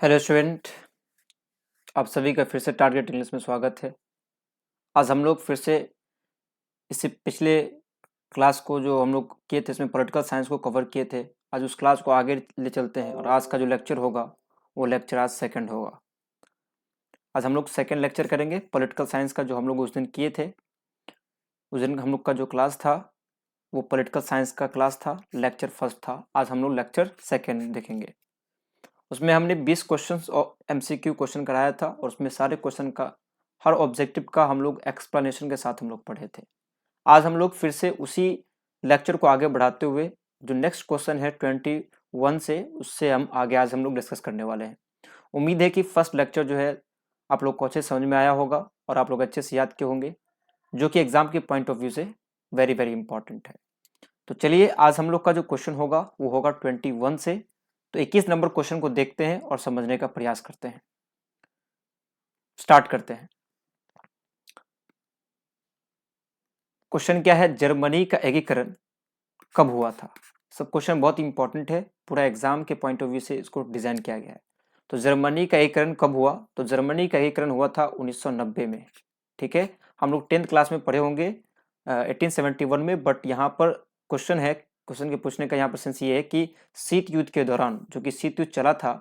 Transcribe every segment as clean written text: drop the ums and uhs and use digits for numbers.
Hello student. आप सभी का फिर से टारगेट इंग्लिश में स्वागत है। आज हम लोग फिर से इससे पिछले क्लास को जो हम लोग किए थे इसमें पॉलिटिकल साइंस को कवर किए थे। आज उस क्लास को आगे ले चलते हैं और आज का जो लेक्चर होगा वो लेक्चर आज सेकंड होगा। आज हम लोग सेकंड लेक्चर करेंगे पॉलिटिकल साइंस का, जो हम लोग उस दिन किए थे। उस दिन हम लोग का जो क्लास था वो पॉलिटिकल साइंस का क्लास था, लेक्चर फर्स्ट था। आज हम लोग लेक्चर सेकेंड देखेंगे। उसमें हमने 20 क्वेश्चंस और एमसीक्यू क्वेश्चन कराया था और उसमें सारे क्वेश्चन का हर ऑब्जेक्टिव का हम लोग एक्सप्लेनेशन के साथ हम लोग पढ़े थे। आज हम लोग फिर से उसी लेक्चर को आगे बढ़ाते हुए जो नेक्स्ट क्वेश्चन है 21 से, उससे हम आगे आज हम लोग डिस्कस करने वाले हैं। उम्मीद है कि फर्स्ट लेक्चर जो है आप लोग को अच्छे समझ में आया होगा और आप लोग अच्छे से याद किए होंगे, जो कि एग्जाम के पॉइंट ऑफ व्यू से वेरी वेरी इंपॉर्टेंट है। तो चलिए आज हम लोग का जो क्वेश्चन होगा वो होगा 21 से। तो 21 नंबर क्वेश्चन को देखते हैं और समझने का प्रयास करते हैं। स्टार्ट करते हैं। क्वेश्चन क्या है? जर्मनी का एकीकरण कब हुआ था? सब क्वेश्चन बहुत इंपॉर्टेंट है, पूरा एग्जाम के पॉइंट ऑफ व्यू से इसको डिजाइन किया गया है। तो जर्मनी का एकीकरण कब हुआ? तो जर्मनी का एकीकरण हुआ था 1990 में। ठीक है, हम लोग 10th क्लास में पढ़े होंगे 1871 में। बट यहाँ पर क्वेश्चन है, क्वेश्चन के पूछने का यहाँ पर सेंस ये है कि शीत युद्ध के दौरान, जो कि शीत युद्ध चला था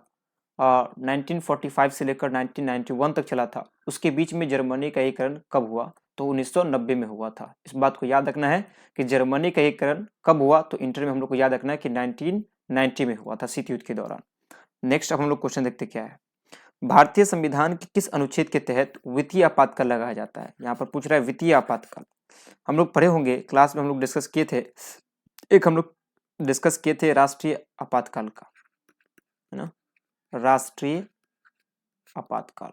1945 से लेकर 1991 तक चला था, उसके बीच में जर्मनी का एकीकरण कब हुआ? तो 1990 में हुआ था। इस बात को याद रखना है कि जर्मनी का एकीकरण कब हुआ। तो इंटर में हम लोग को याद रखना है कि 1990 में हुआ था, शीत युद्ध के दौरान। नेक्स्ट अब हम लोग क्वेश्चन देखते क्या है। भारतीय संविधान के किस अनुच्छेद के तहत वित्तीय आपातकाल लगाया जाता है? यहाँ पर पूछ रहा है वित्तीय आपातकाल। हम लोग पढ़े होंगे, क्लास में हम लोग डिस्कस किए थे, एक हम लोग डिस्कस किए थे राष्ट्रीय आपातकाल का, है ना, राष्ट्रीय आपातकाल।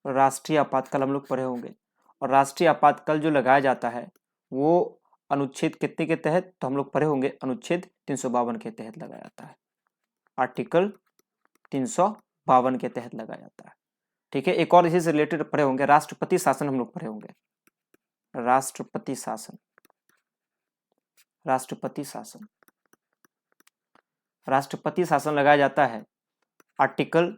राष्ट्रीय आपातकाल हम लोग पढ़े होंगे। और राष्ट्रीय आपातकाल जो लगाया जाता है वो अनुच्छेद कितने के तहत? तो हम लोग पढ़े होंगे अनुच्छेद 352 के तहत लगाया जाता है। आर्टिकल 352 के तहत लगाया जाता है। ठीक है, एक और इसी से रिलेटेड पढ़े होंगे, राष्ट्रपति शासन हम लोग पढ़े होंगे। राष्ट्रपति शासन, राष्ट्रपति शासन, राष्ट्रपति शासन लगाया जाता है आर्टिकल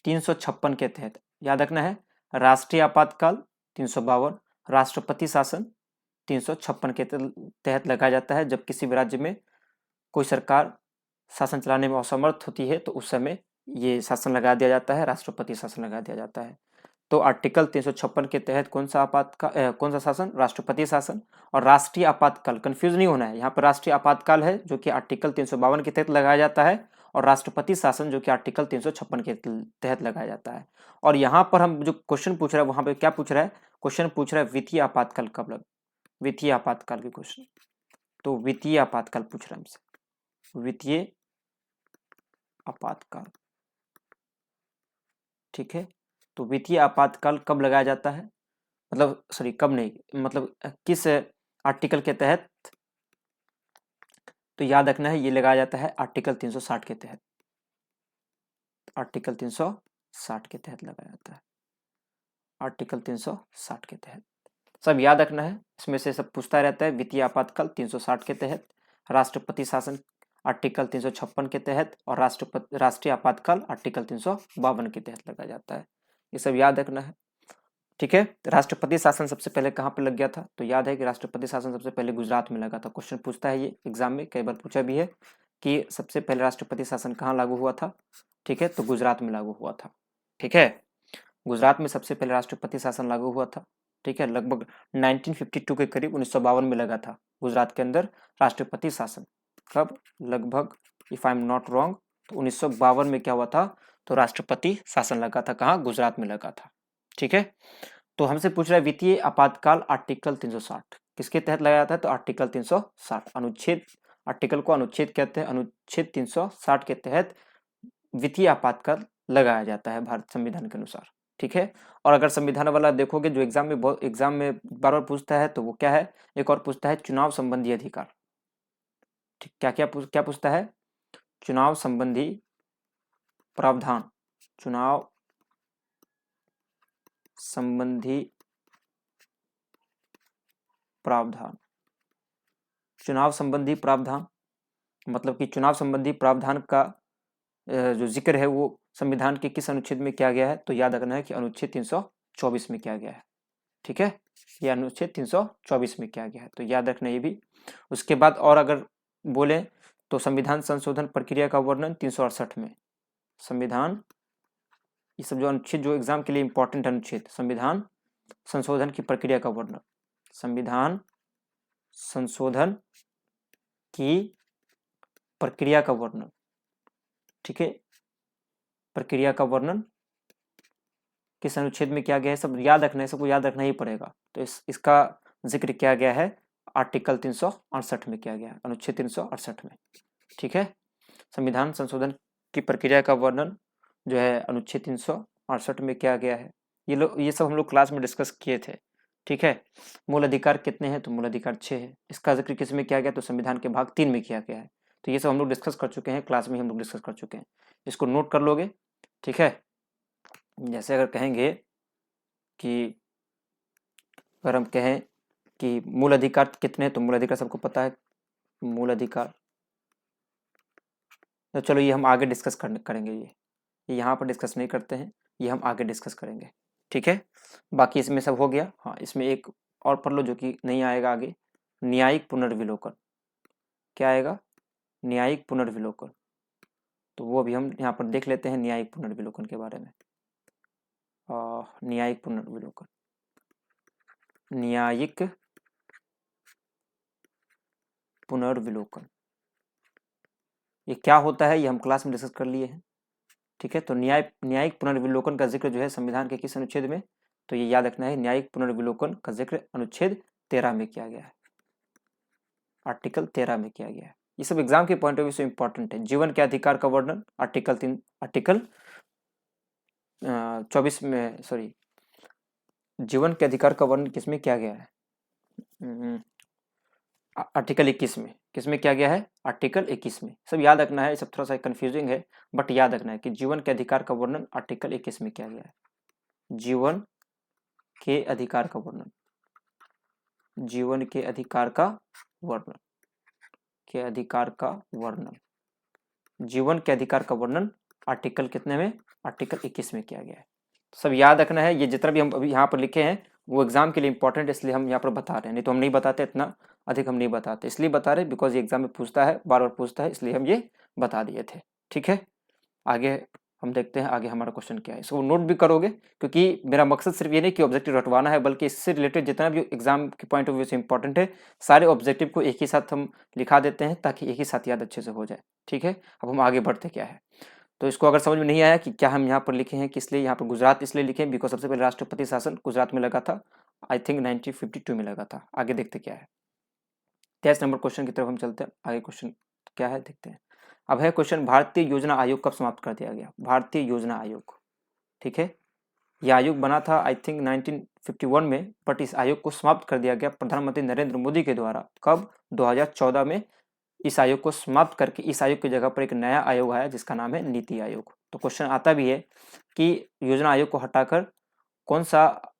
356 के तहत। याद रखना है, राष्ट्रीय आपातकाल 352, राष्ट्रपति शासन 356 के तहत लगाया जाता है। जब किसी भी राज्य में कोई सरकार शासन चलाने में असमर्थ होती है तो उस समय ये शासन लगा दिया जाता है, राष्ट्रपति शासन लगा दिया जाता है। तो आर्टिकल 356 के तहत कौन सा कौन सा शासन? राष्ट्रपति शासन। और राष्ट्रीय आपातकाल, कंफ्यूज नहीं होना है, यहाँ पर राष्ट्रीय आपातकाल है जो कि आर्टिकल 352 के तहत लगाया जाता है, और राष्ट्रपति शासन जो कि आर्टिकल 356 के तहत लगाया जाता है। और यहाँ पर हम जो क्वेश्चन पूछ रहे हैं वहां पर क्या पूछ रहा है? क्वेश्चन पूछ रहा है वित्तीय आपातकाल कब लगा, वित्तीय आपातकाल के क्वेश्चन। तो वित्तीय आपातकाल पूछ रहा है हमसे, वित्तीय आपातकाल। ठीक है, तो वित्तीय आपातकाल कब लगाया जाता है? मतलब सॉरी, कब नहीं, मतलब किस आर्टिकल के तहत? तो याद रखना है ये लगाया जाता है आर्टिकल 360 के तहत। आर्टिकल 360 के तहत लगाया जाता है, आर्टिकल 360 के तहत। सब याद रखना है, इसमें से सब पूछता रहता है। वित्तीय आपातकाल 360 के तहत, राष्ट्रपति शासन आर्टिकल 356 के तहत, और राष्ट्रीय आपातकाल आर्टिकल 352 के तहत लगाया जाता है। ये सब याद रखना है। ठीक है, राष्ट्रपति शासन सबसे पहले कहाँ पर लग गया था? तो याद है कि राष्ट्रपति शासन सबसे पहले गुजरात में लगा था। क्वेश्चन पूछता है ये एग्जाम में, कई बार पूछा भी है कि सबसे पहले राष्ट्रपति शासन कहाँ लागू हुआ था। ठीक है, तो गुजरात में लागू हुआ था। ठीक है, गुजरात में सबसे पहले राष्ट्रपति शासन लागू हुआ था। ठीक है, लगभग 1952 के करीब 1952 में लगा था गुजरात के अंदर राष्ट्रपति शासन। कब? लगभग, if I am not wrong, तो 1952 में क्या हुआ था? तो राष्ट्रपति शासन लगा था। कहाँ? गुजरात में लगा था। ठीक है, तो हमसे पूछ रहा है वित्तीय आपातकाल आर्टिकल 360 किसके तहत लगाया जाता है? तो आर्टिकल 360 अनुच्छेद, आर्टिकल को अनुच्छेद कहते हैं, अनुच्छेद 360 के तहत वित्तीय आपातकाल लगाया जाता है भारत संविधान के अनुसार। ठीक है, और अगर संविधान वाला देखोगे जो एग्जाम में बार बार पूछता है तो वो क्या है? एक और पूछता है चुनाव संबंधी अधिकार। ठीक, क्या पूछता है? चुनाव संबंधी प्रावधान, चुनाव संबंधी प्रावधान, चुनाव संबंधी प्रावधान। मतलब कि चुनाव संबंधी प्रावधान का जो जिक्र है वो संविधान के किस अनुच्छेद में किया गया है, तो याद रखना है कि अनुच्छेद 324 में किया गया है। ठीक है, ये अनुच्छेद 324 में किया गया है, तो याद रखना ये भी। उसके बाद और अगर बोले तो संविधान संशोधन प्रक्रिया का वर्णन 368 में। संविधान, ये सब जो अनुच्छेद जो एग्जाम के लिए इंपॉर्टेंट अनुच्छेद, संविधान संशोधन की प्रक्रिया का वर्णन, संविधान संशोधन की प्रक्रिया का वर्णन, ठीक है, प्रक्रिया का वर्णन किस अनुच्छेद में किया गया है, सब याद रखना है, सबको याद रखना ही पड़ेगा। तो इसका जिक्र किया गया है आर्टिकल 368 में किया गया है, अनुच्छेद 368 में। ठीक है, संविधान संशोधन की प्रक्रिया का वर्णन जो है अनुच्छेद 368 में किया गया है। ये सब हम लोग क्लास में डिस्कस किए थे। ठीक है, मूल अधिकार कितने हैं, तो मूल अधिकार 6 है। इसका जिक्र किस में किया गया, तो संविधान के भाग 3 में किया गया है। तो ये सब हम लोग डिस्कस कर चुके हैं, क्लास में हम लोग डिस्कस कर चुके हैं, इसको नोट कर लोगे। ठीक है, जैसे अगर कहेंगे कि अगर हम कहें कि मूल अधिकार कितने हैं, तो मूल अधिकार सबको पता है, मूल अधिकार, तो चलो ये हम आगे डिस्कस करेंगे, ये यहाँ पर डिस्कस नहीं करते हैं, ये हम आगे डिस्कस करेंगे। ठीक है, बाकी इसमें सब हो गया। हाँ, इसमें एक और पढ़ लो जो कि नहीं आएगा आगे, न्यायिक पुनर्विलोकन। क्या आएगा, न्यायिक पुनर्विलोकन, तो वो भी हम यहाँ पर देख लेते हैं न्यायिक पुनर्विलोकन के बारे में। न्यायिक पुनर्विलोकन, न्यायिक पुनर्विलोकन ये क्या होता है, ये हम क्लास में डिस्कस कर लिए हैं। ठीक है, तो न्यायिक पुनर्विलोकन का जिक्र जो है संविधान के किस अनुच्छेद में, तो ये याद रखना है, न्यायिक पुनर्विलोकन का जिक्र अनुच्छेद 13 में किया गया है, आर्टिकल 13 में किया गया है। ये सब एग्जाम के पॉइंट ऑफ व्यू से इंपॉर्टेंट है। जीवन के अधिकार का वर्णन आर्टिकल 24 में, सॉरी, जीवन के अधिकार का वर्णन किसमें किया गया है, आर्टिकल 21 में। किसमें किया गया है, आर्टिकल 21 में। सब याद रखना है, सब थोड़ा सा कंफ्यूजिंग है, बट याद रखना है कि जीवन के अधिकार का वर्णन आर्टिकल 21 में किया गया है। जीवन के अधिकार का वर्णन, जीवन के अधिकार का वर्णन, के अधिकार का वर्णन, जीवन के अधिकार का वर्णन आर्टिकल कितने में, आर्टिकल 21 में किया गया है। सब याद रखना है, ये जितना भी हम अभी यहाँ पर लिखे हैं वो एग्जाम के लिए इंपॉर्टेंट है, इसलिए हम यहाँ पर बता रहे हैं, नहीं तो हम नहीं बताते, इतना अधिक हम नहीं बताते, इसलिए बता रहे बिकॉज ये एग्जाम में पूछता है, बार बार पूछता है, इसलिए हम ये बता दिए थे। ठीक है, आगे हम देखते हैं आगे हमारा क्वेश्चन क्या है। इसको नोट भी करोगे, क्योंकि मेरा मकसद सिर्फ ये नहीं कि ऑब्जेक्टिव रटवाना है, बल्कि इससे रिलेटेड जितना भी एग्जाम के पॉइंट ऑफ व्यू से इंपॉर्टेंट है, सारे ऑब्जेक्टिव को एक ही साथ हम लिखा देते हैं ताकि एक ही साथ याद अच्छे से हो जाए। ठीक है, अब हम आगे बढ़ते क्या है, तो इसको अगर समझ में नहीं आया कि क्या हम यहाँ पर लिखे हैं, किस लिए यहाँ पर गुजरात इसलिए लिखे हैं बिकॉज सबसे पहले राष्ट्रपति शासन गुजरात में लगा था, आई थिंक 1952 में लगा था। आगे देखते क्या है, 23 नंबर क्वेश्चन की तरफ हम चलते हैं। आगे क्वेश्चन क्या है देखते हैं। अब है क्वेश्चन, भारतीय योजना आयोग कब समाप्त कर दिया गया, भारतीय योजना आयोग। ठीक है, यह आयोग बना था आई थिंक 1951 में, बट इस आयोग को समाप्त कर दिया गया प्रधानमंत्री नरेंद्र मोदी के द्वारा। कब, 2014 में इस आयोग को समाप्त करके इस आयोग की जगह पर एक नया आयोग आया जिसका नाम है नीति आयोग। तो क्वेश्चन आता भी है कि योजना आयोग को हटाकर कौन सा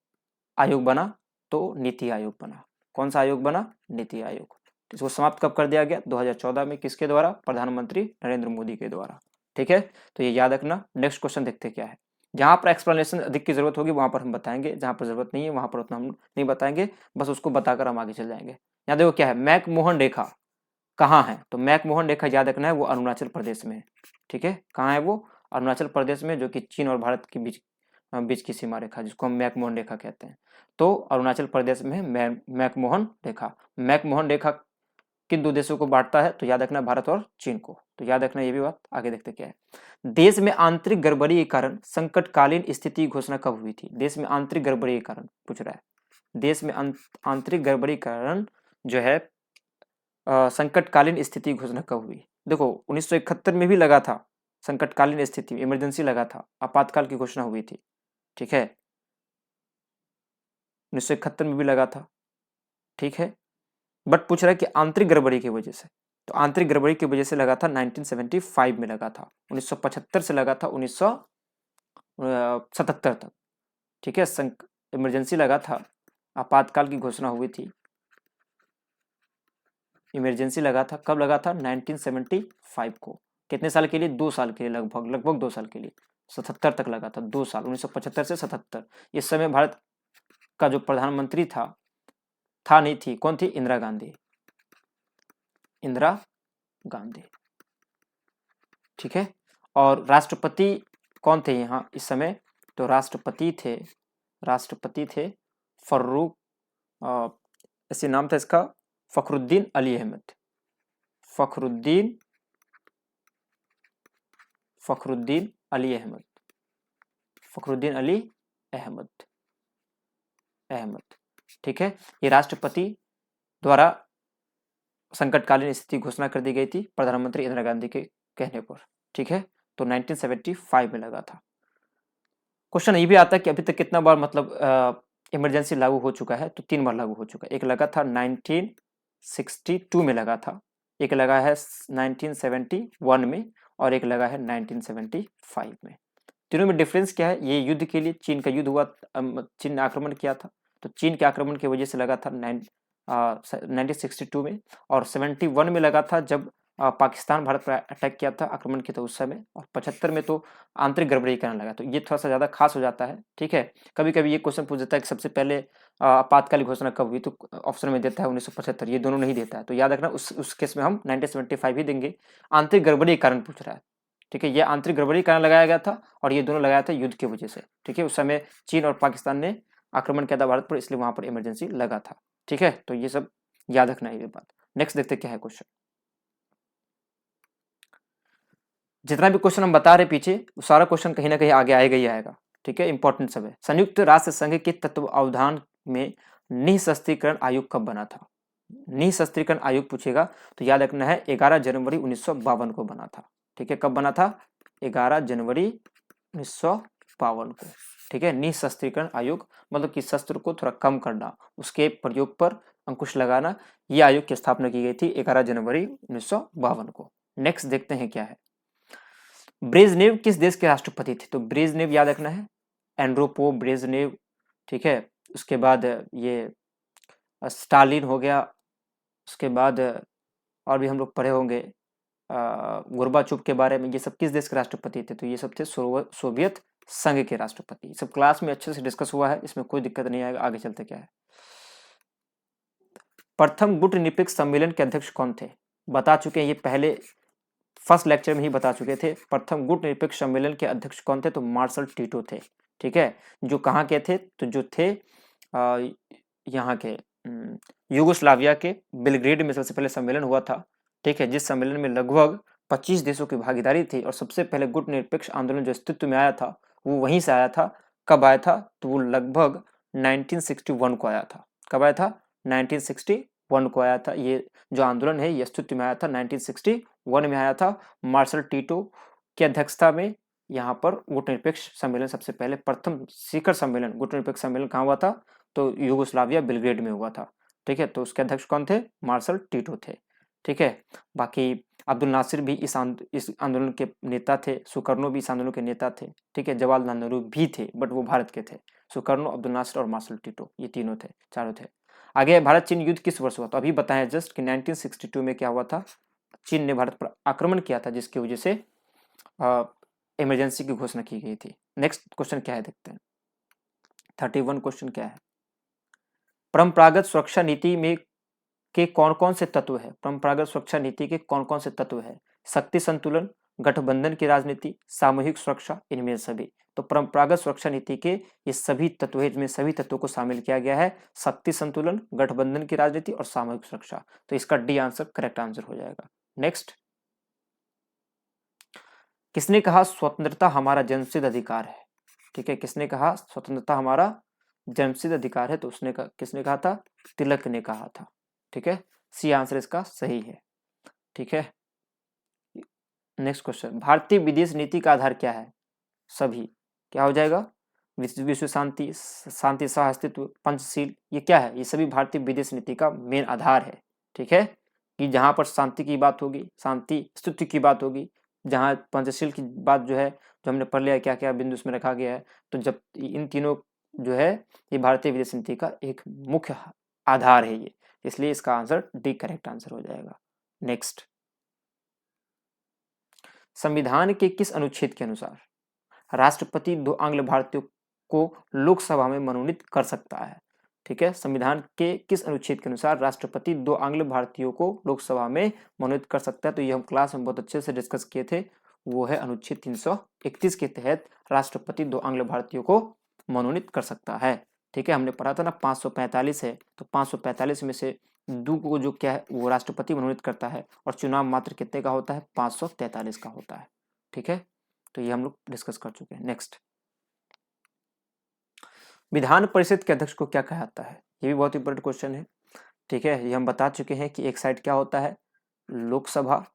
आयोग बना, तो नीति आयोग बना। कौन सा आयोग बना, नीति आयोग। इसको समाप्त कब कर दिया गया, 2014 में, किसके द्वारा, प्रधानमंत्री नरेंद्र मोदी के द्वारा। ठीक है, तो ये याद रखना। नेक्स्ट क्वेश्चन देखते क्या है, जहां पर एक्सप्लेनेशन अधिक की जरूरत होगी वहां पर हम बताएंगे, जहां पर जरूरत नहीं है वहां पर उतना हम नहीं बताएंगे, बस उसको बताकर हम आगे चल जाएंगे। यहाँ देखो क्या है, मैकमोहन रेखा कहाँ है, तो मैकमोहन रेखा याद रखना है वो अरुणाचल प्रदेश में है। ठीक है, कहाँ है वो, अरुणाचल प्रदेश में, जो कि चीन और भारत के बीच की सीमा रेखा, जिसको हम मैकमोहन रेखा कहते हैं। तो अरुणाचल प्रदेश में है मैकमोहन रेखा। मैकमोहन रेखा किन दो देशों को बांटता है, तो याद रखना भारत और चीन को। तो याद रखना ये भी बात। आगे देखते क्या है, देश में आंतरिक गड़बड़ी के कारण संकटकालीन स्थिति की घोषणा कब हुई थी, देश में आंतरिक गड़बड़ी के कारण पूछ रहा है, देश में आंतरिक गड़बड़ी के कारण जो है संकटकालीन स्थिति की घोषणा कब हुई। देखो 1971 में भी लगा था, संकटकालीन स्थिति, इमरजेंसी लगा था, आपातकाल की घोषणा हुई थी। ठीक है, 1971 में भी लगा था। ठीक है, बट पूछ रहा है कि आंतरिक गड़बड़ी की वजह से, तो आंतरिक गड़बड़ी की वजह से लगा था 1975 में लगा था, 1975 से लगा था 1977 तक। ठीक है, इमरजेंसी लगा था, आपातकाल की घोषणा हुई थी। इमरजेंसी लगा था, कब लगा था? 1975 को। कितने साल के लिए? 2 साल के लिए, लगभग 2 साल के लिए। 77 तक लगा था, 2 साल, 1975 से 77। इस समय भारत का जो प्रधानमंत्री था नहीं थी, कौन थी? इंदिरा गांधी। इंदिरा गांधी, ठीक है। और राष्ट्रपति कौन थे यहाँ इस समय? तो राष्ट्रपति थे फर्रुख, ऐसे नाम था इसका, फखरुद्दीन अली अहमद। फखरुद्दीन अली अहमद। फखरुद्दीन अली अहमद, ठीक है। ये राष्ट्रपति द्वारा संकटकालीन स्थिति घोषणा कर दी गई थी प्रधानमंत्री इंदिरा गांधी के कहने पर, ठीक है। तो 1975 में लगा था। क्वेश्चन ये भी आता है कि अभी तक कितना बार मतलब इमरजेंसी लागू हो चुका है? तो 3 बार लागू हो चुका है। एक लगा था 1962 में लगा था, एक लगा है 1971 में, और एक लगा है 1975 में। तीनों में डिफरेंस क्या है? ये युद्ध के लिए, चीन का युद्ध हुआ, चीन ने आक्रमण किया था, तो चीन के आक्रमण की वजह से लगा था 1962 में, और 71 में लगा था जब पाकिस्तान भारत पर अटैक किया था, आक्रमण किया था उस समय, और 75 में तो आंतरिक गड़बड़ी करने लगा। तो ये थोड़ा सा ज़्यादा खास हो जाता है, ठीक है। कभी कभी ये क्वेश्चन पूछ देता है कि सबसे पहले आपातकालीन घोषणा कब हुई, तो ऑप्शन में देता है 1975, ये दोनों नहीं देता है। तो याद रखना उस केस में हम 1975 ही देंगे। आंतरिक गड़बड़ी के कारण पूछ रहा है, ठीक है। ये आंतरिक गड़बड़ी कारण लगाया गया था, और ये दोनों लगाया था युद्ध की वजह से, ठीक है। उस समय चीन और पाकिस्तान ने आक्रमण किया था भारत पर, इसलिए वहां पर इमरजेंसी लगा था, ठीक है। तो ये सब याद रखना है ये बात। नेक्स्ट देखते क्या है क्वेश्चन। जितना भी क्वेश्चन हम बता रहे पीछे, वो सारा क्वेश्चन कहीं ना कहीं आगे आएगा ही आएगा, ठीक है। इंपॉर्टेंट सब है। संयुक्त राष्ट्र संघ के तत्वावधान में निःशस्त्रीकरण आयोग कब बना था? निःशस्त्रीकरण आयोग पूछेगा तो याद रखना है 11 जनवरी 1952 को बना था, ठीक है। कब बना था? 11 जनवरी 1952 को, ठीक है। निःशस्त्रीकरण आयोग मतलब कि शस्त्र को थोड़ा कम करना, उसके प्रयोग पर अंकुश लगाना, यह आयोग की स्थापना की गई थी 11 जनवरी 1952 को। नेक्स्ट देखते हैं क्या है। ब्रेजनेव किस देश के राष्ट्रपति थे? तो ब्रेजनेव याद रखना है, एंड्रोपो ब्रेजनेव, ठीक है। उसके बाद ये स्टालिन हो गया, उसके बाद और भी हम लोग पढ़े होंगे गोर्बाचोव के बारे में। ये सब किस देश के राष्ट्रपति थे? तो ये सब थे सोवियत संघ के राष्ट्रपति। सब क्लास में अच्छे से डिस्कस हुआ है, इसमें कोई दिक्कत नहीं आएगा। आगे चलते क्या है। प्रथम गुटनिरपेक्ष सम्मेलन के अध्यक्ष कौन थे? बता चुके हैं ये पहले, फर्स्ट लेक्चर में ही बता चुके थे। प्रथम गुटनिरपेक्ष सम्मेलन के अध्यक्ष कौन थे? तो मार्शल टीटो थे, ठीक है। जो कहाँ के थे? तो जो थे यहाँ के यूगोस्लाविया के बेलग्रेड में सबसे पहले सम्मेलन हुआ था, ठीक है। जिस सम्मेलन में लगभग 25 देशों की भागीदारी थी, और सबसे पहले गुटनिरपेक्ष आंदोलन जो अस्तित्व में आया था वो वहीं से आया था। कब आया था? तो वो लगभग 1961 को आया था। कब आया था? 1961 को आया था। ये जो आंदोलन है ये अस्तित्व में आया था 1961 में आया था। मार्शल टीटो की अध्यक्षता में यहाँ पर गुटनिरपेक्ष सम्मेलन सबसे पहले, प्रथम शिखर सम्मेलन गुटनिरपेक्ष सम्मेलन कहाँ हुआ था? तो यूगोस्लाविया बेलग्रेड में हुआ था, ठीक है। तो उसके अध्यक्ष कौन थे? मार्शल टीटो थे, ठीक है। बाकी अब्दुल नासिर भी इस आंदोलन के नेता थे, सुकर्नो भी इस आंदोलन के नेता थे, ठीक है। जवाहरलाल नेहरू भी थे, बट वो भारत के थे। सुकर्नो, अब्दुल नासिर और मार्शल टीटो, ये तीनों थे, चारों थे। आगे भारत चीन युद्ध किस वर्ष हुआ? तो अभी बताया जस्ट कि 1962 में क्या हुआ था? चीन ने भारत पर आक्रमण किया था, जिसकी वजह से इमरजेंसी की घोषणा की गई थी। नेक्स्ट क्वेश्चन क्या है देखते हैं। 31 क्वेश्चन क्या है। परंपरागत सुरक्षा नीति में के कौन कौन से तत्व है? परंपरागत सुरक्षा नीति के कौन कौन से तत्व है? शक्ति संतुलन, गठबंधन की राजनीति, सामूहिक सुरक्षा, इनमें सभी। तो परंपरागत सुरक्षा नीति के ये सभी तत्व है, इसमें सभी तत्वों को शामिल किया गया है। शक्ति संतुलन, गठबंधन की राजनीति और सामूहिक सुरक्षा। तो इसका डी आंसर करेक्ट आंसर हो जाएगा। नेक्स्ट, किसने कहा स्वतंत्रता हमारा जन्मसिद्ध अधिकार है? ठीक है, किसने कहा स्वतंत्रता हमारा जन्मसिद्ध अधिकार है? तो उसने किसने कहा था? तिलक ने कहा था, ठीक है। सी आंसर इसका सही है, ठीक है। नेक्स्ट क्वेश्चन, भारतीय विदेश नीति का आधार क्या है? सभी, क्या हो जाएगा? विश्व शांति, शांति सह अस्तित्व, पंचशील, ये क्या है? ये सभी भारतीय विदेश नीति का मेन आधार है, ठीक है। कि जहां पर शांति की बात होगी, शांति अस्तित्व की बात होगी, जहां पंचशील की बात जो है, जो हमने पढ़ लिया क्या क्या बिंदु उसमें रखा गया है, तो जब इन तीनों जो है ये भारतीय विदेश नीति का एक मुख्य आधार है ये। इसलिए इसका आंसर डी करेक्ट आंसर हो जाएगा। नेक्स्ट, संविधान के किस अनुच्छेद के अनुसार राष्ट्रपति 2 आंग्ल भारतीयों को लोकसभा में मनोनीत कर सकता है? ठीक है, संविधान के किस अनुच्छेद के अनुसार राष्ट्रपति 2 आंग्ल भारतीयों को लोकसभा में मनोनीत कर सकता है? तो ये हम क्लास में बहुत अच्छे से डिस्कस किए थे, वो है अनुच्छेद 331 के तहत राष्ट्रपति 2 आंग्ल भारतीयों को मनोनीत कर सकता है। ठीक है, हमने पढ़ा था ना 545 है, तो 545 में से 2 को जो क्या है वो राष्ट्रपति मनोनीत करता है, और चुनाव मात्र कितने का होता है? 543 का होता है। ठीक है, तो ये हम लोग डिस्कस कर चुके हैं। नेक्स्ट, विधान परिषद के अध्यक्ष को क्या कहा जाता है? ये भी बहुत इंपॉर्टेंट क्वेश्चन है। ठीक है, ये हम बता चुके हैं कि एक साइड क्या होता है, लोकसभा,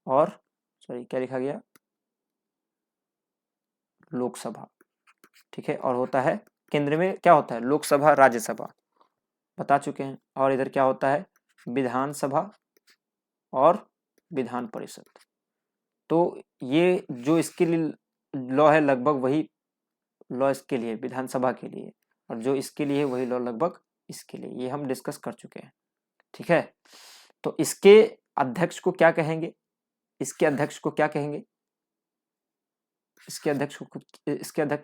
और सॉरी क्या लिखा गया, लोकसभा। ठीक है, और होता है केंद्र में क्या होता है, लोकसभा राज्यसभा, बता चुके हैं। और इधर क्या होता है, विधानसभा और विधान परिषद। तो ये जो इसके लिए लॉ है लगभग वही लॉ इसके लिए विधानसभा के लिए, और जो इसके लिए वही लॉ लगभग इसके लिए, ये हम डिस्कस कर चुके हैं। ठीक है, तो इसके अध्यक्ष को क्या कहेंगे, इसके अध्यक्ष को क्या कहेंगे, इसके अध्यक्ष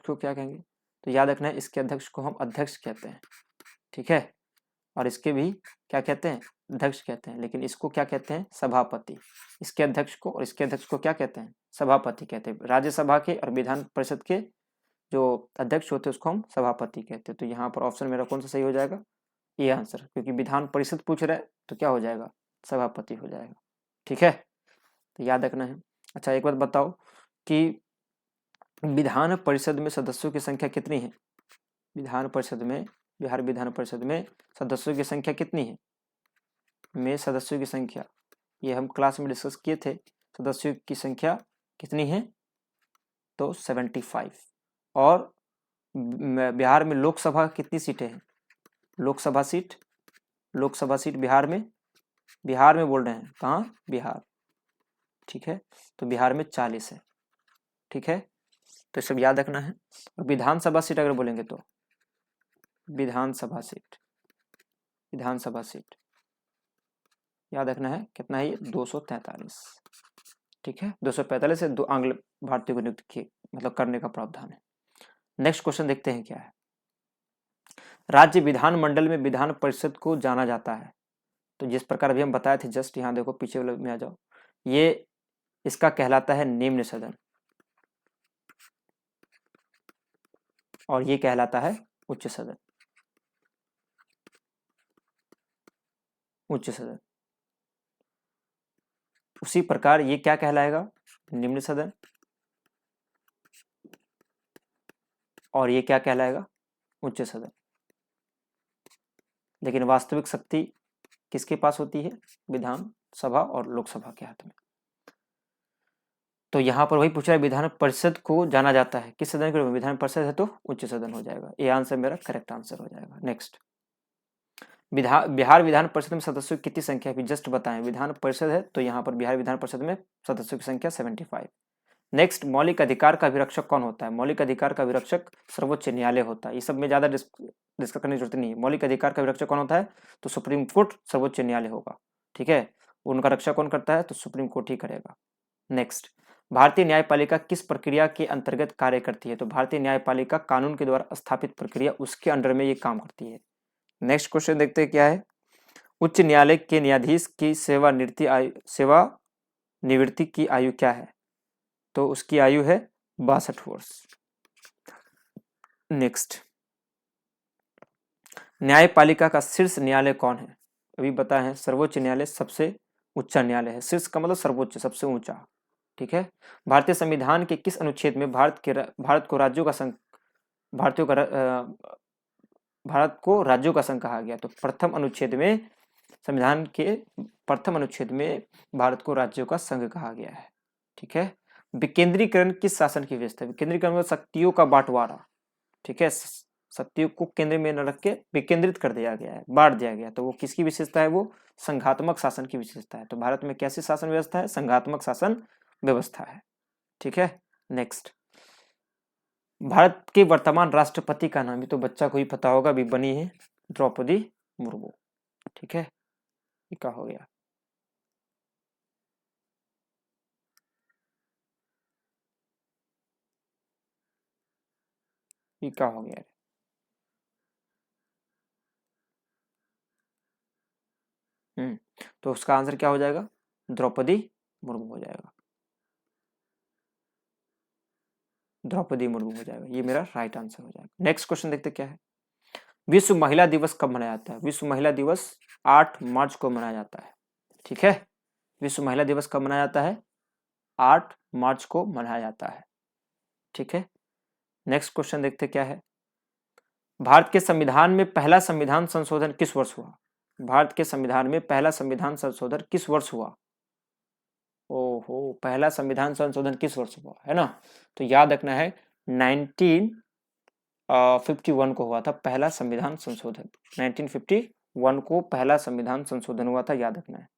को क्या कहेंगे? तो याद रखना है, इसके अध्यक्ष को हम अध्यक्ष कहते हैं। ठीक है, और इसके भी क्या कहते हैं, अध्यक्ष कहते हैं, लेकिन इसको क्या कहते हैं, सभापति। इसके अध्यक्ष को और इसके अध्यक्ष को क्या कहते हैं, सभापति कहते हैं। राज्यसभा के और विधान परिषद के जो अध्यक्ष होते हैं उसको हम सभापति कहते हैं। तो यहाँ पर ऑप्शन मेरा कौन सा सही हो जाएगा, ये आंसर, क्योंकि विधान परिषद पूछ रहा है तो क्या हो जाएगा, सभापति हो जाएगा। ठीक है, तो याद रखना है। अच्छा, एक बात बताओ कि विधान परिषद में सदस्यों की संख्या कितनी है? विधान परिषद में, बिहार विधान परिषद में सदस्यों की संख्या कितनी है? में सदस्यों की संख्या, ये हम क्लास में डिस्कस किए थे, सदस्यों की संख्या कितनी है? तो 75। और बिहार में लोकसभा कितनी सीटें हैं? लोकसभा सीट बिहार में बोल रहे हैं, कहाँ, बिहार। ठीक है, तो बिहार में 40 है। ठीक है, तो सब याद रखना है। और विधानसभा सीट अगर बोलेंगे तो विधानसभा सीट याद रखना है, कितना है ये, 243। ठीक है, 245 से 2 आंग्ल भारतीयों को नियुक्त किए, मतलब करने का प्रावधान है। नेक्स्ट क्वेश्चन देखते हैं क्या है। राज्य विधानमंडल में विधान परिषद को जाना जाता है, तो जिस प्रकार अभी हम बताए थे, जस्ट यहाँ देखो पीछे वाले में आ जाओ, ये इसका कहलाता है निम्न सदन, और ये कहलाता है उच्च सदन। उसी प्रकार ये क्या कहलाएगा, निम्न सदन, और ये क्या कहलाएगा, उच्च सदन। लेकिन वास्तविक शक्ति किसके पास होती है, विधानसभा और लोकसभा के हाथ में। तो यहाँ पर वही पूछा है, विधान परिषद को जाना जाता है किस सदन के रूप में, विधान परिषद है तो उच्च सदन हो जाएगा। ये आंसर मेरा करेक्ट आंसर हो जाएगा। नेक्स्ट, बिहार विधान परिषद में सदस्यों की कितनी संख्या भी जस्ट बताएं, विधान परिषद है तो यहाँ पर बिहार विधान परिषद में सदस्यों की संख्या 75। नेक्स्ट, मौलिक अधिकार का अभिरक्षक कौन होता है? मौलिक अधिकार का अभिरक्षक सर्वोच्च न्यायालय होता है। ये सब में ज्यादा डिस्कस करने की जरूरत नहीं है। मौलिक अधिकार का अभिरक्षक कौन होता है? तो सुप्रीम कोर्ट, सर्वोच्च न्यायालय होगा। ठीक है, उनका रक्षा कौन करता है? तो सुप्रीम कोर्ट ही करेगा। नेक्स्ट, भारतीय न्यायपालिका किस प्रक्रिया के अंतर्गत कार्य करती है? तो भारतीय न्यायपालिका कानून के द्वारा स्थापित प्रक्रिया, उसके अंडर में ये काम करती है। नेक्स्ट क्वेश्चन देखते हैं क्या है। उच्च न्यायालय के न्यायाधीश की सेवानिवृत्ति की आयु क्या है? तो उसकी आयु है 62 वर्ष। नेक्स्ट, न्यायपालिका का शीर्ष न्यायालय कौन है? अभी बताए हैं, सर्वोच्च न्यायालय सबसे ऊंचा न्यायालय है। शीर्ष का मतलब सर्वोच्च, सबसे ऊंचा। ठीक है, भारतीय संविधान के किस अनुच्छेद में भारत को राज्यों का संघ कहा गया? तो प्रथम अनुच्छेद में, संविधान के प्रथम अनुच्छेद में भारत को राज्यों का संघ कहा गया है। ठीक है, विकेंद्रीकरण किस शासन की व्यवस्था है? विकेंद्रीकरण में शक्तियों का बांटवारा। ठीक है, शक्तियों को केंद्र में न रख के विकेंद्रित कर दिया गया है, बांट दिया गया। तो वो किसकी विशेषता है? वो संघात्मक शासन की विशेषता है। तो भारत में कैसी शासन व्यवस्था है? संघात्मक शासन व्यवस्था है। ठीक है, नेक्स्ट, भारत के वर्तमान राष्ट्रपति का नाम, ये तो बच्चा को ही पता होगा, अभी बनी है द्रौपदी मुर्मू। ठीक है, ये क्या हो गया, ये क्या हो गया, तो उसका आंसर क्या हो जाएगा, द्रौपदी मुर्मू हो जाएगा, द्रौपदी मुर्मू हो जाएगा, ये मेरा राइट आंसर हो जाएगा। नेक्स्ट क्वेश्चन देखते क्या है, विश्व महिला दिवस कब मनाया जाता है, विश्व महिला दिवस 8 मार्च को मनाया जाता है, ठीक है, विश्व महिला दिवस कब मनाया जाता है, 8 मार्च को मनाया जाता है, ठीक है। नेक्स्ट क्वेश्चन देखते क्या है, भारत के संविधान में पहला संविधान संशोधन किस वर्ष हुआ, भारत के संविधान में पहला संविधान संशोधन किस वर्ष हुआ, ओहो, पहला संविधान संशोधन किस वर्ष हुआ है ना, तो याद रखना है 1951 को हुआ था पहला संविधान संशोधन, 1951 को पहला संविधान संशोधन हुआ था, याद रखना है।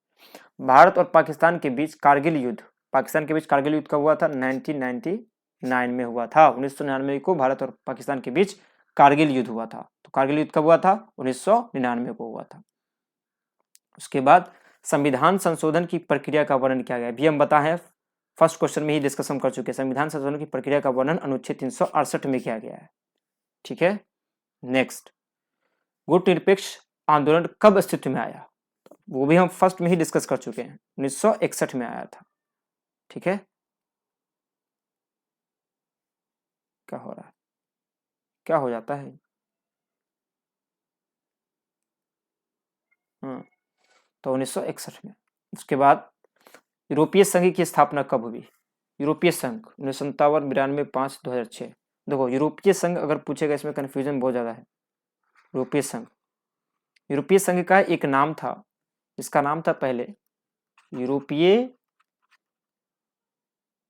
भारत और पाकिस्तान के बीच कारगिल युद्ध, पाकिस्तान के बीच कारगिल युद्ध कब हुआ था, 1999 में हुआ था, 1999 को भारत और पाकिस्तान के बीच कारगिल युद्ध हुआ था, तो कारगिल युद्ध कब हुआ था, 1999 को हुआ था। उसके बाद संविधान संशोधन की प्रक्रिया का वर्णन किया गया, भी हम बताए हैं, फर्स्ट क्वेश्चन में ही डिस्कशन कर चुके हैं, संविधान संशोधन की प्रक्रिया का वर्णन अनुच्छेद 368 में किया गया है, ठीक है। नेक्स्ट, गुटनिरपेक्ष आंदोलन कब अस्तित्व में आया, वो भी हम फर्स्ट में ही डिस्कस कर चुके हैं, 1961 में आया था, ठीक है। क्या हो रहा है, क्या हो जाता है, तो 1961 में। उसके बाद यूरोपीय संघ की स्थापना कब हुई, यूरोपीय संघ 1957, 92, 5, 2006। देखो यूरोपीय संघ अगर पूछेगा इसमें कंफ्यूजन बहुत ज्यादा है, यूरोपीय संघ, यूरोपीय संघ का एक नाम था, इसका नाम था पहले यूरोपीय,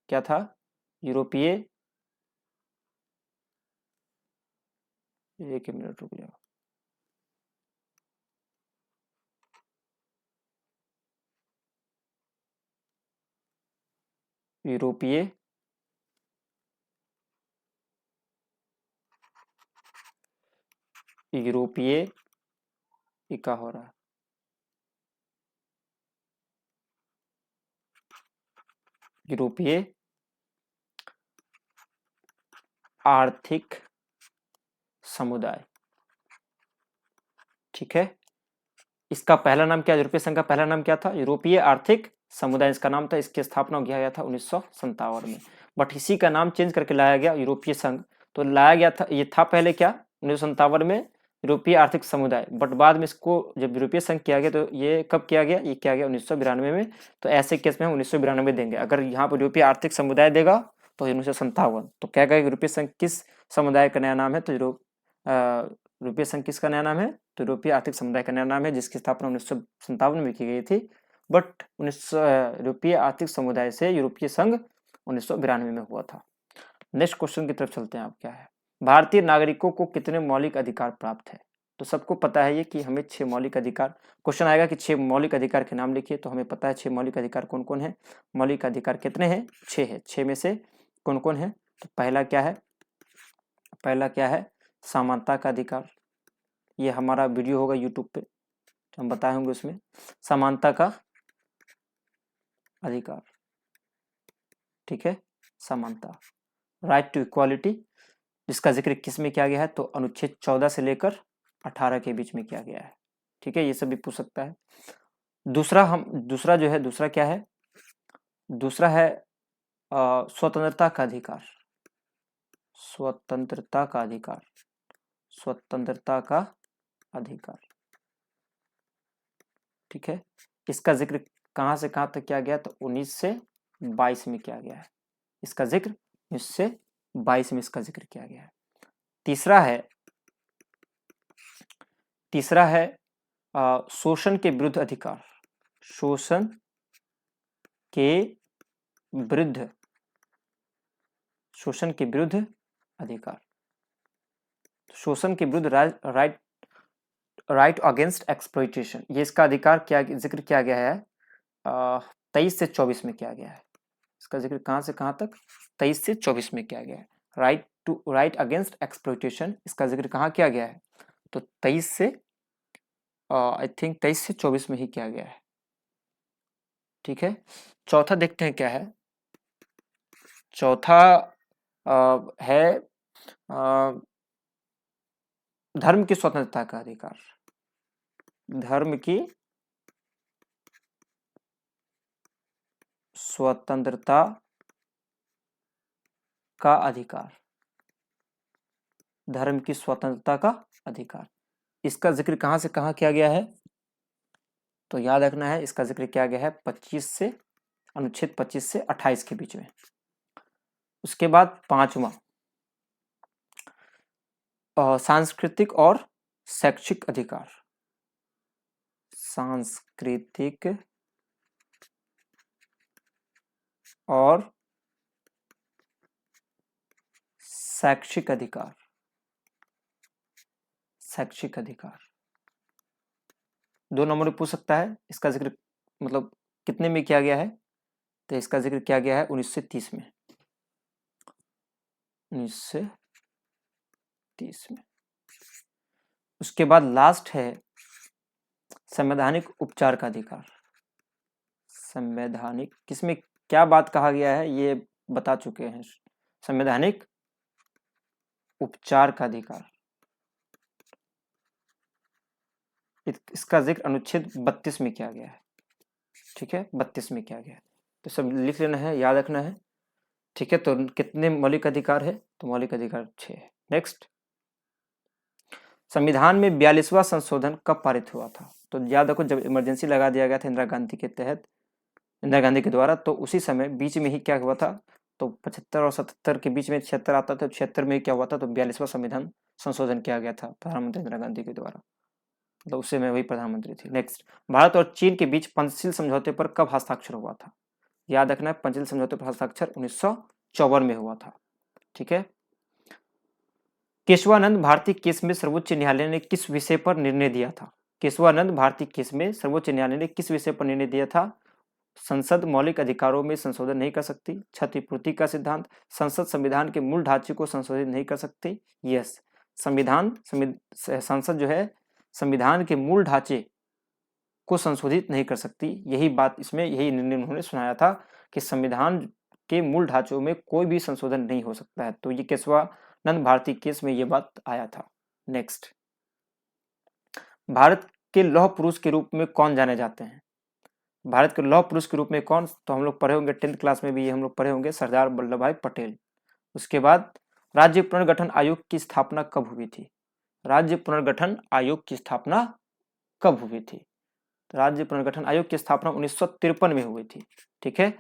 क्या था, यूरोपीय, एक मिनट रुक जाओ, यूरोपीय यूरोपीय, क्या हो रहा है, यूरोपीय आर्थिक समुदाय, ठीक है। इसका पहला नाम क्या, यूरोपीय संघ का पहला नाम क्या था, यूरोपीय आर्थिक समुदाय इसका नाम था, इसकी स्थापना किया गया था 1957 में, बट इसी का नाम चेंज करके लाया गया यूरोपीय संघ, तो लाया गया था, ये था पहले क्या 1957 में यूरोपीय आर्थिक समुदाय, बट बाद में इसको जब यूरोपीय संघ किया गया तो ये कब किया गया, ये किया गया 1992 में, तो ऐसे केस में हम 1992 देंगे, अगर यहाँ पर यूरोपीय आर्थिक समुदाय देगा तो 1957, तो क्या कहेगा यूरोपीय संघ किस समुदाय का नया नाम है, तो यूरोपीय संघ किसका नया नाम है, तो यूरोपीय आर्थिक समुदाय का नया नाम है, जिसकी स्थापना 1957 में की गई थी, बट यूरोपीय आर्थिक समुदाय से यूरोपीय संघ 1992 में हुआ था। नेक्स्ट क्वेश्चन की तरफ चलते हैं, आप क्या है, भारतीय नागरिकों को कितने मौलिक अधिकार प्राप्त है, तो सबको पता है ये कि हमें 6 मौलिक अधिकार, क्वेश्चन आएगा कि 6 मौलिक अधिकार के नाम लिखिए, तो हमें पता है 6 मौलिक अधिकार कौन कौन है, मौलिक अधिकार कितने हैं, 6 है, 6 में से कौन कौन है, तो पहला क्या है, पहला क्या है, समानता का अधिकार, ये हमारा वीडियो होगा यूट्यूब पे, हम बताए होंगे उसमें, समानता का अधिकार, ठीक है, समानता, राइट टू इक्वालिटी, जिसका जिक्र किस में किया गया है, तो अनुच्छेद 14 से लेकर 18 के बीच में किया गया है, ठीक है, ये सब भी पूछ सकता है। दूसरा जो है, दूसरा क्या है, दूसरा है स्वतंत्रता का अधिकार, स्वतंत्रता का अधिकार, स्वतंत्रता का अधिकार, ठीक है, इसका जिक्र कहां से कहां तक किया गया, तो 19 से 22 में किया गया है, इसका जिक्र 19 से 22 में इसका जिक्र किया गया है। तीसरा है शोषण के विरुद्ध अधिकार, शोषण के विरुद्ध, शोषण के विरुद्ध अधिकार, शोषण के विरुद्ध राइट अगेंस्ट एक्सप्लॉइटेशन, ये इसका अधिकार क्या जिक्र किया गया है 23 से 24 में किया गया है, इसका जिक्र कहां से कहां तक, 23 से 24 में किया गया है, राइट अगेंस्ट एक्सप्लॉइटेशन, इसका जिक्र कहां किया गया है, तो 23 से आई थिंक 23 से 24 में ही किया गया है। ठीक है, चौथा देखते हैं क्या है। चौथा है धर्म की स्वतंत्रता का अधिकार। धर्म की स्वतंत्रता का अधिकार। धर्म की स्वतंत्रता का अधिकार, इसका जिक्र कहां से कहां किया गया है? तो याद रखना है, इसका जिक्र किया गया है 25 से अनुच्छेद 25 से 28 के बीच में। उसके बाद पांचवा सांस्कृतिक और शैक्षिक अधिकार। सांस्कृतिक और शैक्षिक अधिकार। शैक्षिक अधिकार 2 नंबर में पूछ सकता है। इसका जिक्र मतलब कितने में किया गया है? तो इसका जिक्र किया गया है 1930 में। 1930 में। उसके बाद लास्ट है संवैधानिक उपचार का अधिकार। संवैधानिक, किसमें क्या बात कहा गया है ये बता चुके हैं। संवैधानिक उपचार का अधिकार, इसका जिक्र अनुच्छेद 32 में किया गया है। ठीक है, 32 में किया गया है। तो सब लिख लेना है, याद रखना है। ठीक है, तो कितने मौलिक अधिकार है? तो मौलिक अधिकार 6 है। नेक्स्ट, संविधान में 42वां संशोधन कब पारित हुआ था? तो याद रखो, जब इमरजेंसी लगा दिया गया था इंदिरा गांधी के तहत, इंदिरा गांधी के द्वारा, तो उसी समय बीच में ही क्या हुआ था? तो 75 और 77 के बीच में 76 आता था, 76 में क्या हुआ था? तो 42वां संविधान संशोधन किया गया था प्रधानमंत्री इंदिरा गांधी के द्वारा, तो उस समय वही प्रधानमंत्री थी। नेक्स्ट, भारत और चीन के बीच पंचशील समझौते पर कब हस्ताक्षर हुआ था? याद रखना है, पंचशील समझौते पर हस्ताक्षर 1954 में हुआ था। ठीक है, केशवानंद भारती केस में सर्वोच्च न्यायालय ने किस विषय पर निर्णय दिया था? केशवानंद भारती केस में सर्वोच्च न्यायालय ने किस विषय पर निर्णय दिया था? संसद मौलिक अधिकारों में संशोधन नहीं कर सकती, क्षतिपूर्ति का सिद्धांत, संसद संविधान के मूल ढांचे को संशोधित नहीं कर सकती। यस, संसद जो है संविधान के मूल ढांचे को संशोधित नहीं कर सकती। यही बात इसमें, यही निर्णय उन्होंने सुनाया था कि संविधान के मूल ढांचों में कोई भी संशोधन नहीं हो सकता है। तो ये केशवानंद भारती केस में ये बात आया था। नेक्स्ट, भारत के लौह पुरुष के रूप में कौन जाने जाते हैं? भारत के लौह पुरुष के रूप में कौन? तो हम लोग पढ़े होंगे 10th क्लास में भी, हम लोग पढ़े होंगे सरदार वल्लभ भाई पटेल। उसके बाद राज्य पुनर्गठन आयोग की स्थापना कब हुई थी? राज्य पुनर्गठन आयोग की स्थापना कब हुई थी? राज्य पुनर्गठन आयोग की स्थापना 1953 में हुई थी। ठीक है,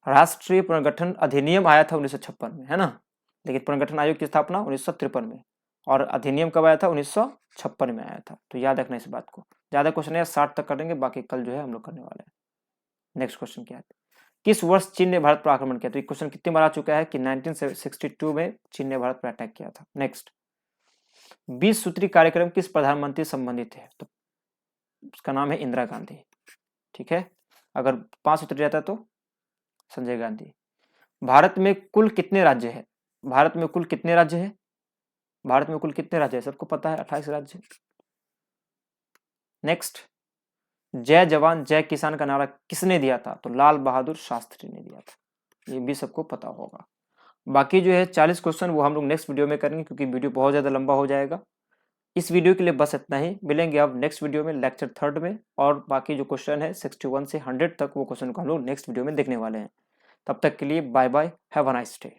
राष्ट्रीय पुनर्गठन अधिनियम आया था 1956 में, है ना, लेकिन पुनर्गठन आयोग की स्थापना 1953 में, और अधिनियम कब आया था? 1956 में आया था। तो याद रखना इस बात को। ज्यादा क्वेश्चन है 60 तक करेंगे, बाकी कल जो है हम लोग करने वाले हैं। नेक्स्ट क्वेश्चन क्या है? किस वर्ष चीन ने भारत पर आक्रमण किया? तो ये क्वेश्चन कितनी बार आ चुका है कि 1962 में चीन ने भारत पर अटैक किया था। नेक्स्ट, 20 सूत्री कार्यक्रम किस प्रधानमंत्री संबंधित है? तो उसका नाम है इंदिरा गांधी। ठीक है, अगर 5 सूत्री रहता तो संजय गांधी। भारत में कुल कितने राज्य है? भारत में कुल कितने राज्य है? भारत में कुल कितने राज्य है? सबको पता है, 28 राज्य। नेक्स्ट, जय जवान जय किसान का नारा किसने दिया था? तो लाल बहादुर शास्त्री ने दिया था। ये भी सबको पता होगा। बाकी जो है 40 क्वेश्चन वो हम लोग नेक्स्ट वीडियो में करेंगे, क्योंकि वीडियो बहुत ज़्यादा लंबा हो जाएगा। इस वीडियो के लिए बस इतना ही। मिलेंगे अब नेक्स्ट वीडियो में लेक्चर 3 में, और बाकी जो क्वेश्चन है 61 से 100 तक वो क्वेश्चन को हम लोग नेक्स्ट वीडियो में देखने वाले हैं। तब तक के लिए bye bye, have a nice day.